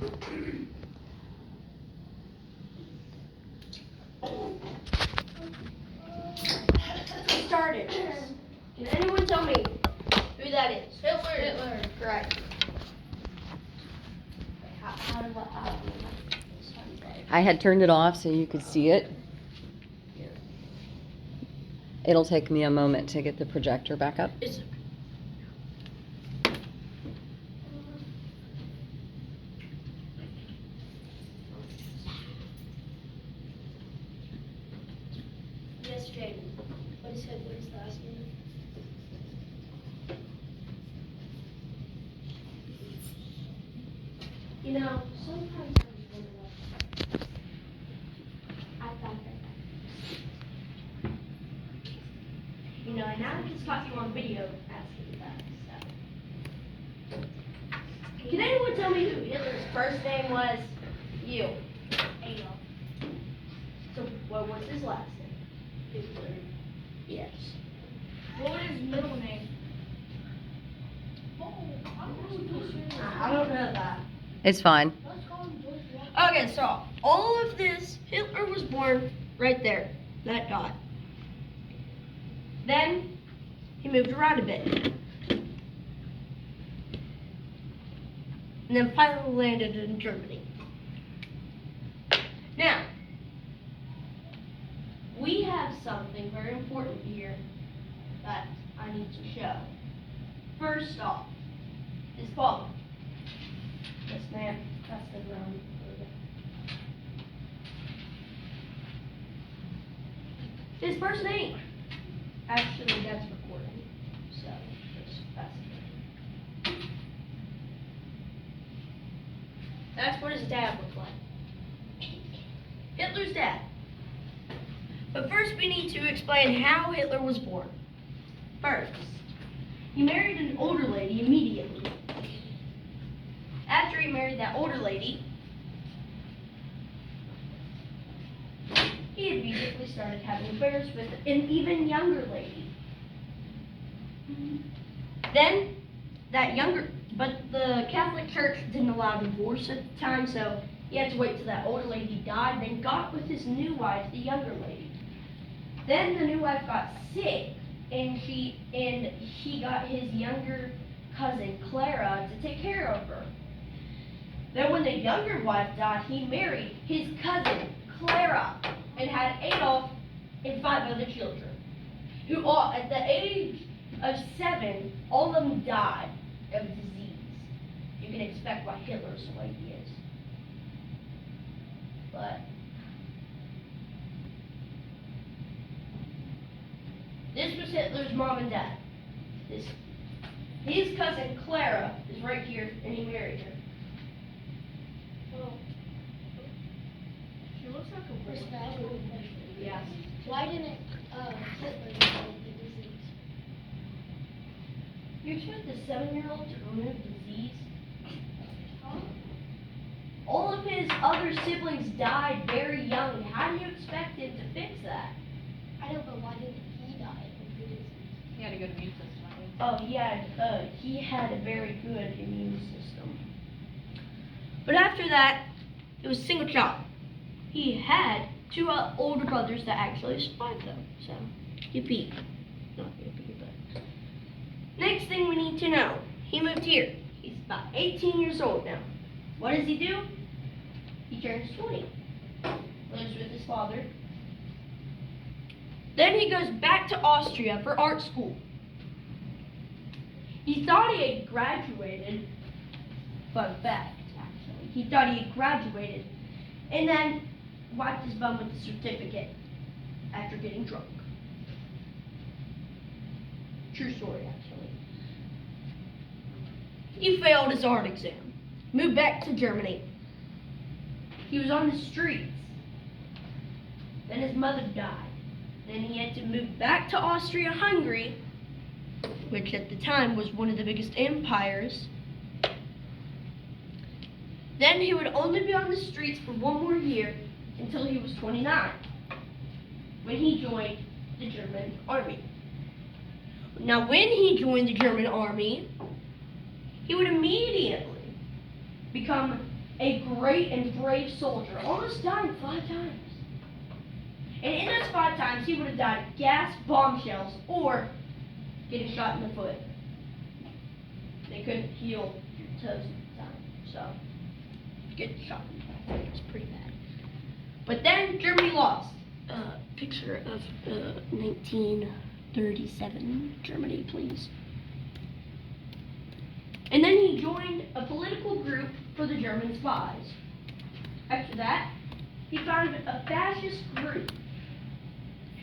Who started this? Can anyone tell me who that is? Hitler. Correct. I had turned it off so you could see it. It'll take me a moment to get the projector back up. Yes, Jaden. What is Hitler's last name? You know, sometimes I just wonder what I thought that. You know, and now I just caught you on video asking that stuff. Can anyone tell me who Hitler's first name was? You. Adolf. So, what was his last name? Hitler. Yes. What was his middle name? I don't know that. It's fine. Okay, so all of this, Hitler was born right there, that dot. Then he moved around a bit. And then finally landed in Germany. Now, we have something very important here that I need to show. First off, his father. Yes, ma'am. That's the ground. His first name. Actually, that's recording. So, just fascinating. That's what his dad looked like. Hitler's dad. But first we need to explain how Hitler was born. First, he married an older lady immediately. After he married that older lady, he immediately started having affairs with an even younger lady. Then, but the Catholic Church didn't allow divorce at the time, so he had to wait till that older lady died, then got with his new wife, the younger lady. Then the new wife got sick, and he got his younger cousin, Clara, to take care of her. Then when the younger wife died, he married his cousin, Clara, and had Adolf and 5 other children, who all, at the age of 7, all of them died of disease. You can expect why Hitler's the way he is. But this was Hitler's mom and dad. His cousin Clara is right here, and he married her. Oh. She looks like a boy. Yeah. Why didn't Hitler develop the disease? You expect a 7-year-old to remove disease? Huh? All of his other siblings died very young. How do you expect him to fix that? I know, but why didn't he die of the disease? He had a good immune system, I think. Oh, yeah, he had a very good immune system. But after that, it was a single child. He had 2 older brothers that actually survived, though. So, yippee. Not yippee, but. Next thing we need to know, he moved here. He's about 18 years old now. What does he do? He turns 20. Lives with his father. Then he goes back to Austria for art school. He thought he had graduated. Fun fact, actually. He thought he had graduated and then wiped his bum with the certificate after getting drunk. True story, actually. He failed his art exam. Moved back to Germany. He was on the streets. Then his mother died. Then he had to move back to Austria-Hungary, which at the time was one of the biggest empires. Then he would only be on the streets for 1 more year until he was 29, when he joined the German army. Now, when he joined the German army, he would immediately become a great and brave soldier, almost dying 5 times. And in those 5 times, he would have died of gas, bombshells, or getting shot in the foot. They couldn't heal your toes at the time, so getting shot in the foot was pretty bad. But then Germany lost. Picture of 1937 Germany, please. And then he joined a political group for the German spies. After that, he found a fascist group.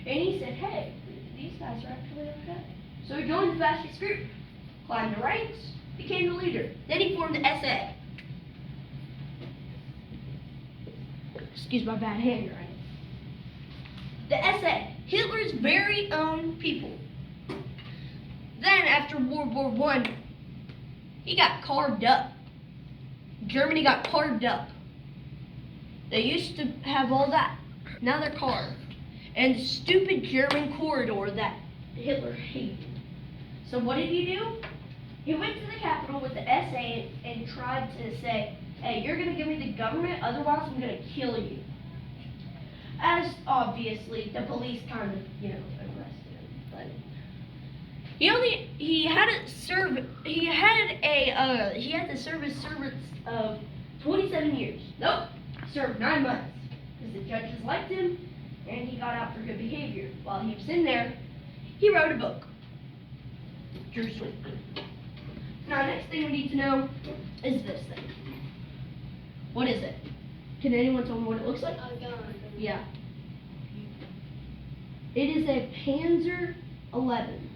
And he said, hey, these guys are actually okay. So he joined the fascist group, climbed the ranks, became the leader. Then he formed the SA. Excuse my bad handwriting. The SA, Hitler's very own people. Then after World War I, he got carved up. Germany got carved up. They used to have all that. Now they're carved. And the stupid German corridor that Hitler hated. So what did he do? He went to the capital with the SA and tried to say, hey, you're going to give me the government, otherwise I'm going to kill you. As obviously the police kind of, arrested him. But he had to serve his service of 27 years. Nope, served 9 months because the judges liked him and he got out for good behavior. While he was in there, he wrote a book. Jerusalem. Now, next thing we need to know is this thing. What is it? Can anyone tell me what it looks like? A gun. Yeah. It is a Panzer 11.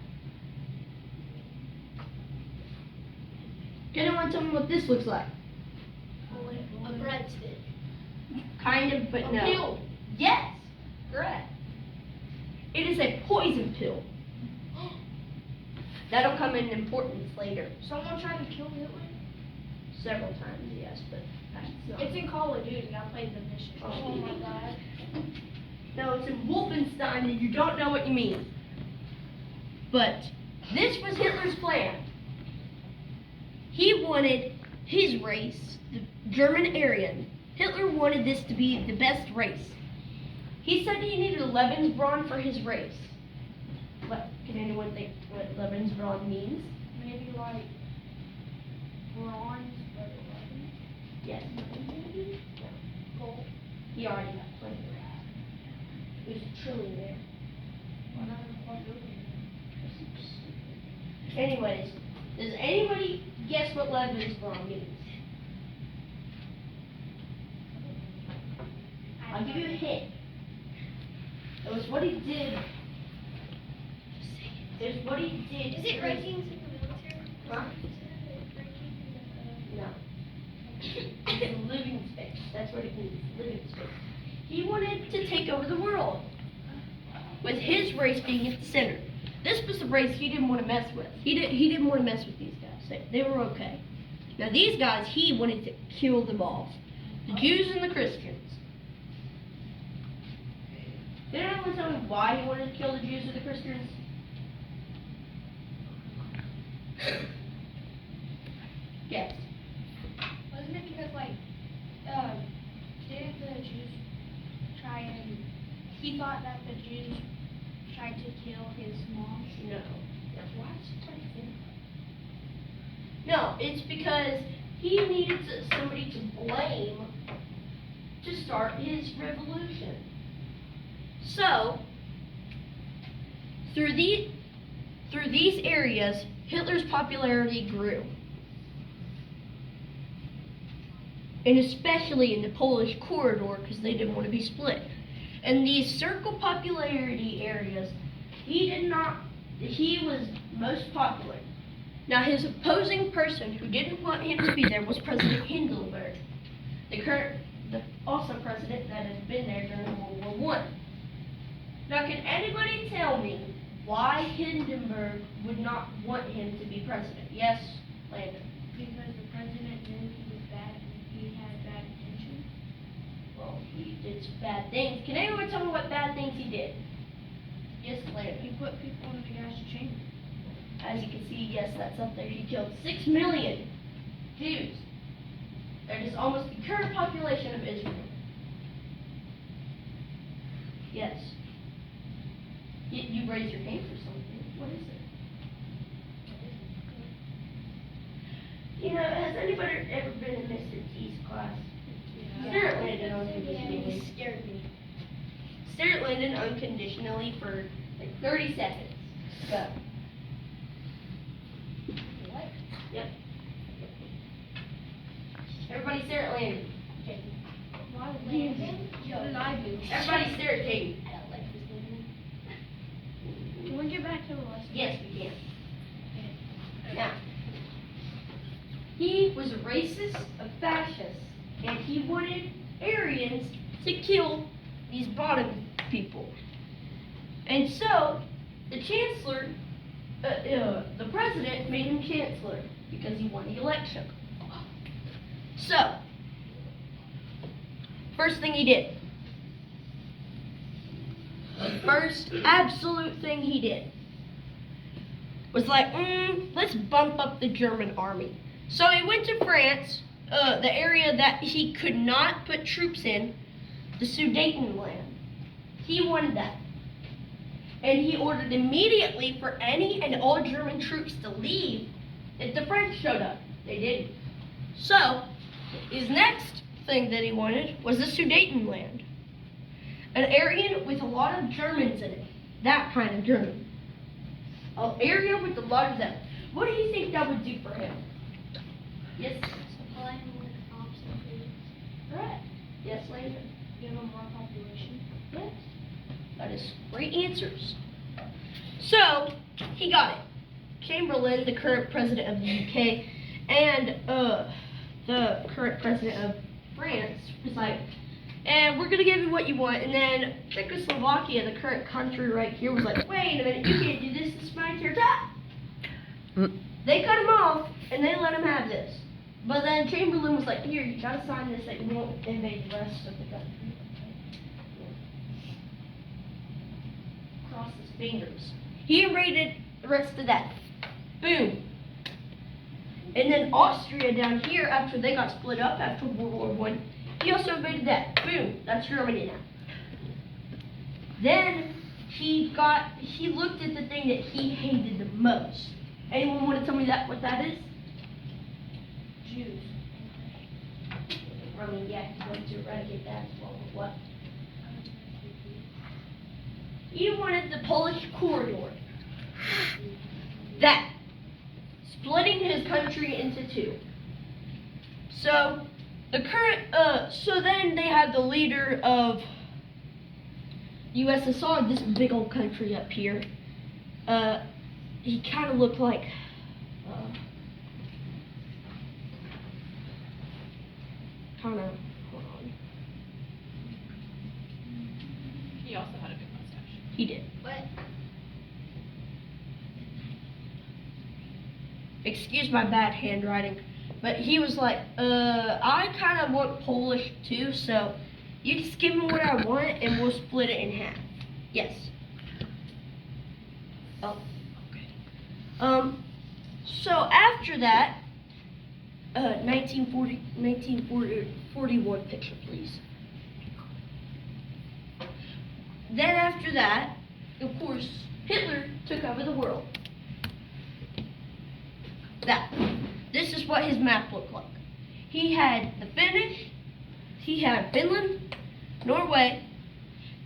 Can anyone tell me what this looks like? A breadstick. Kind of, but A no. pill. Yes, correct. It is a poison pill. That'll come in importance later. Someone tried to kill Hitler? Several times, yes, but that's not. It's in Call of Duty. I played the mission. Oh my god. No, it's in Wolfenstein and you don't know what you mean. But this was Hitler's plan. He wanted his race, the German Aryan. Hitler wanted this to be the best race. He said he needed a Lebensbraun for his race. Can anyone think what Lebensbraun means? Maybe like bronze, but 11. Yes. Gold. He already got plenty of that. He was a trillionaire. Anyways, does anybody guess what Lebensbraun means? I'll give you a hint. It was what he did. It's what he did. Is it rankings in the military? Huh? No. It's a living space. That's what it means. Living space. He wanted to take over the world, with his race being at the center. This was the race he didn't want to mess with. He didn't want to mess with these guys. They were okay. Now these guys, he wanted to kill them all. The Jews and the Christians. Did anyone tell me why he wanted to kill the Jews or the Christians? Yes. Wasn't it because didn't the Jews try and he thought that the Jews tried to kill his mom? No. Why is it like that? No, it's because he needed somebody to blame to start his revolution. So, through these areas, Hitler's popularity grew. And especially in the Polish corridor, because they didn't want to be split. And these circle popularity areas, he was most popular. Now his opposing person who didn't want him to be there was President Hindenburg, the also president that had been there during World War I. Now can anybody tell me why Hindenburg would not want him to be president? Yes, Landon. Because the president knew he was bad and he had bad intentions. Well, he did some bad things. Can anyone tell me what bad things he did? Yes, Landon. He put people in the gas chamber. As you can see, yes, that's up there. He killed 6 million Jews. That is almost the current anybody ever been in Mr. T's class? Yeah. Stare landed unconditionally. He scared me. Stare landed unconditionally for like 30 seconds. Go. What? Yep. Everybody stare at Landon. Why Landon? What did I do? Everybody stare at Katie. I don't like this Landon. Can we get back to the lesson? Yes, we can. Now, he was a racist, a fascist, and he wanted Aryans to kill these bottom people. And so, the chancellor, the president made him chancellor because he won the election. So, first thing he did, the first absolute thing he did was like, let's bump up the German army. So he went to France, the area that he could not put troops in, the Sudetenland. He wanted that. And he ordered immediately for any and all German troops to leave if the French showed up. They didn't. So, his next thing that he wanted was the Sudetenland. An area with a lot of Germans in it. That kind of German. An area with a lot of them. What do you think that would do for him? Yes? Supply him with crops and food. Correct. Yes, Landon? Give him more population. Yes. That is great answers. So, he got it. Chamberlain, the current president of the UK, and the current president of France was like, and we're gonna give you what you want. And then Czechoslovakia, the current country right here, was like, wait a minute, you can't do this. This is my territory. Mm. They cut him off and they let him have this. But then Chamberlain was like, here, you gotta sign this that you won't invade the rest of the country. Cross his fingers. He invaded the rest of that. Boom. And then Austria down here, after they got split up after World War I, he also invaded that. Boom. That's Germany now. Then he looked at the thing that he hated the most. Anyone want to tell me what that is? Jews. I mean, yeah, he wanted to eradicate that as well, but what? He wanted the Polish corridor. That. Splitting his country into two. So, the current, so then they have the leader of USSR, this big old country up here. He kind of looked like, hold on. He also had a big mustache. He did. What? Excuse my bad handwriting, but he was like, I kind of want Polish too, so you just give me what I want and we'll split it in half. Yes. Oh, okay. So after that, 1941 picture, please. Then after that, of course, Hitler took over the world. This is what his map looked like. He had the Finnish, he had Finland, Norway,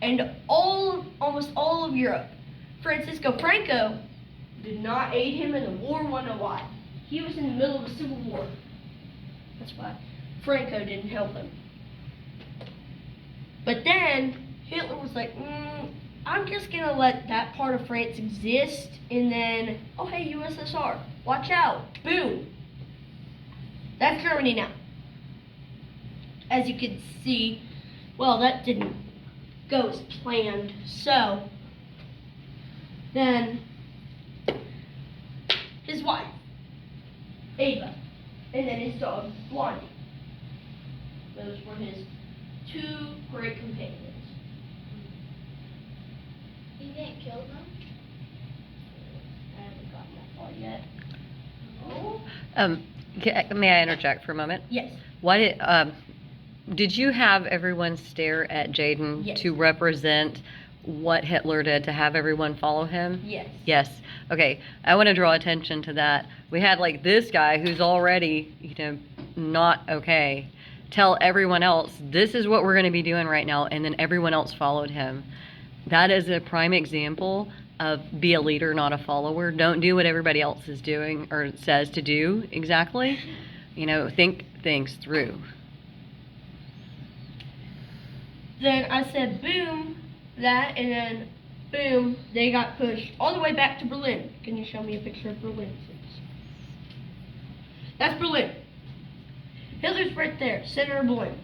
and almost all of Europe. Francisco Franco did not aid him in the war, wanna know why. He was in the middle of a civil war. That's why Franco didn't help him. But then Hitler was like, I'm just gonna let that part of France exist, and then, oh hey, USSR, watch out, boom. That's Germany now. As you can see, well, that didn't go as planned, so then his wife, Ava, and then his dog, Blondie. Those were his two great companions. He didn't kill them? I haven't gotten that far yet. Oh. May I interject for a moment? Yes. Did you have everyone stare at Jaden Yes. to represent what Hitler did to have everyone follow him? Yes. Yes. Okay. I want to draw attention to that. We had like this guy who's already, not okay, tell everyone else, this is what we're going to be doing right now. And then everyone else followed him. That is a prime example of be a leader, not a follower. Don't do what everybody else is doing or says to do exactly. Think things through. Then I said boom, that, and then boom, they got pushed all the way back to Berlin. Can you show me a picture of Berlin, please? That's Berlin. Hitler's right there, center of Berlin.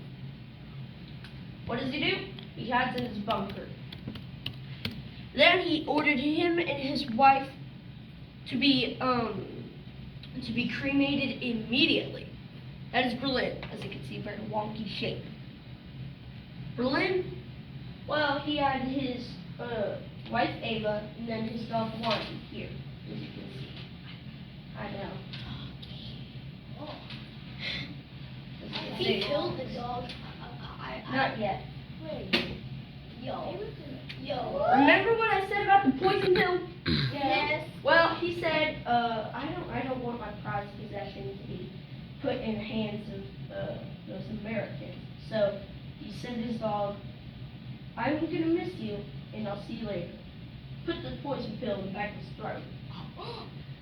What does he do? He hides in his bunker. Then he ordered him and his wife to be cremated immediately. That is Berlin, as you can see, very wonky shape. Berlin, well, he had his wife Ava and then his dog Marty here, as you can see. I know. He killed the dog. Not yet. Wait. Yo. Remember what I said about the poison pill? Yes. Well, he said, I don't want my prized possession to be put in the hands of those Americans. So he said to his dog, I'm gonna miss you, and I'll see you later. Put the poison pill in the back of his throat.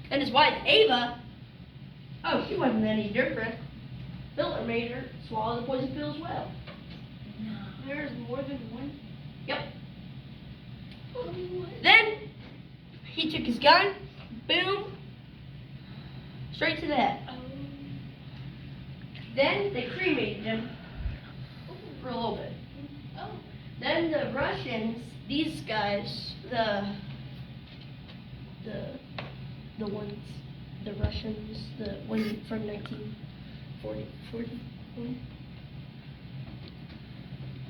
And his wife, Ava, oh, she wasn't any different. Hitler made her swallow the poison pill as well. There's more than one. Yep. Then he took his gun, boom, straight to the head. Then they cremated him for a little bit. Then the Russians, these guys, the Russians, the one from 1940.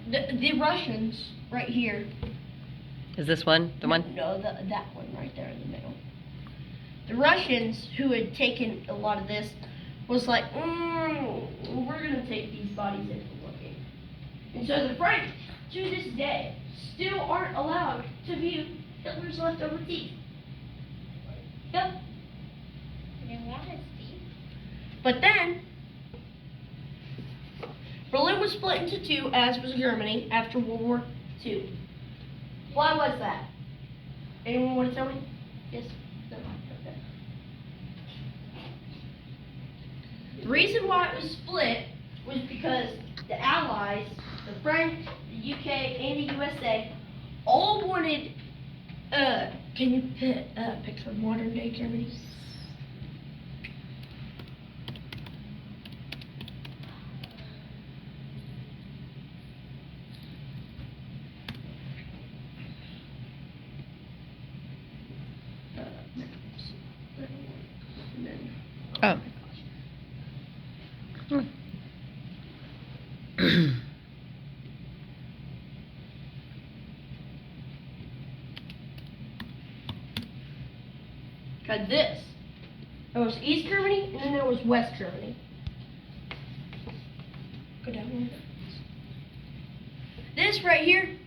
The Russians right here. Is this one the one? No, that one right there in the middle. The Russians, who had taken a lot of this, was like, we're gonna take these bodies in for looking. And so the French, to this day, still aren't allowed to view Hitler's leftover teeth. Yep. They want his teeth. But then, Berlin was split into two, as was Germany, after World War II. Why was that? Anyone want to tell me? Yes? No? Okay. The reason why it was split was because the Allies, the French, the UK, and the USA, all wanted, can you put a picture of modern day Germany? Oh. Got this. There was East Germany, and then there was West Germany. Go down one. This right here,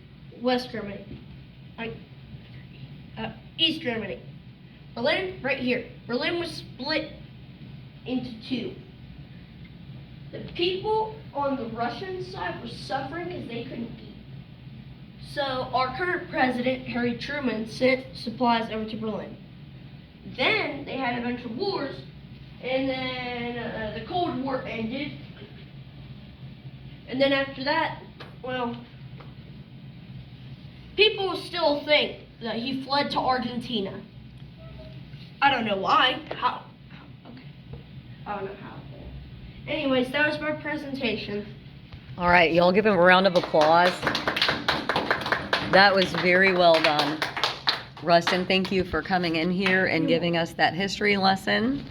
West Germany. East Germany. Berlin, right here. Berlin was split into two. The people on the Russian side were suffering because they couldn't eat. So our current president, Harry Truman, sent supplies over to Berlin. Then they had a bunch of wars, and then the Cold War ended. And then after that, well, people still think that he fled to Argentina. I don't know why. How? Okay. I don't know how. Anyways, that was my presentation. All right, y'all give him a round of applause. That was very well done. Rustin, thank you for coming in here and giving us that history lesson.